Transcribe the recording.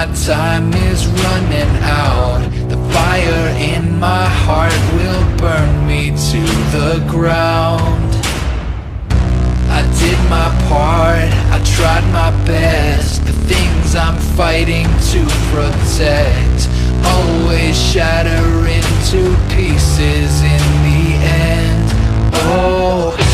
my time is running out. The fire in my heart will burn me to the ground. I did my part, I tried my best. The things I'm fighting to protect always shatter into pieces in the end. Oh,